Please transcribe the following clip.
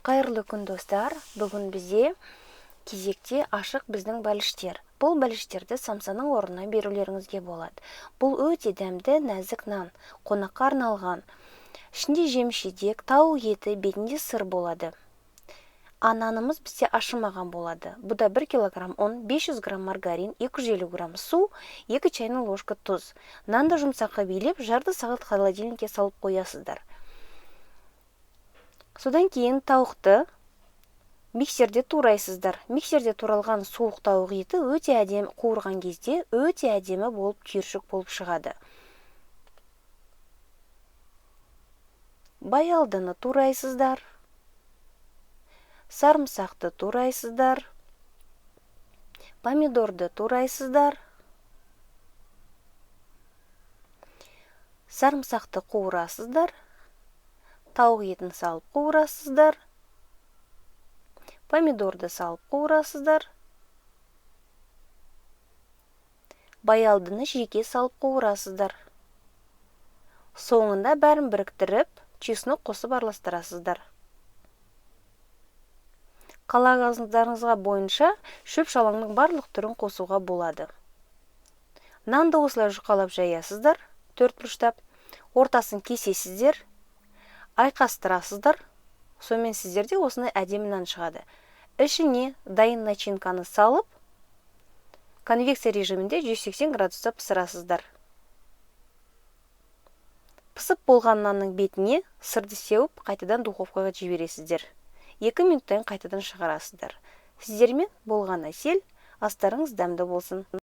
Қайырлы күн достар, бүгін бізде кезекте ашық біздің бәліштер. Бұл бәліштерді самсаның орнына берулеріңізге болады. Бұл өте дәмді, нәзік нан, қонаққа арналған. Ішінде жеміс-жидек, тауық еті, бетінде сыр болады. Нанымыз бізде ашымаған болады. Бұда 1 кг ұн, 500 г маргарин, 250 г су, 2 чайны ложка тұз. Нанды жұмсаққа билеп, жарты сағат холодильникке салып қоясыздар. Содан кейін тауықты миксерде турайсыздар. Миксерде туралған суық тауық еті өте әдемі, қуырған кезде өте әдемі болып, түйіршік болып шығады. Баялдыны турайсыздар. Сарымсақты турайсыздар. Помидорды турайсыздар. Сарымсақты қуырасыздар. Тауық етін салып қуырасыздар. Помидорды салып қуырасыздар. Баялдыны жеке салып қуырасыздар. Соңында бәрін біріктіріп, чеснок қосып араластырасыздар. Қалағандарыңызға бойынша шөп-шалаңның барлық түрін қосуға болады. Нанды осылай жұқалап жаясыздар, 4 бұрыштап, ортасын кесесіздер, айқастырасыздар. Сонымен сіздерде осыны әдемі нан шығады. Ішіне дайын начинканы салып, конвекция режимінде 180 градуста пысырасыздар. Пысып болған нанның бетіне сырды сеуіп, қайтадан духовкаға жібересіздер. 2 минуттан қайтадан шығарасыздар. Сіздермен болған әсел, астарыңыз дәмді болсын.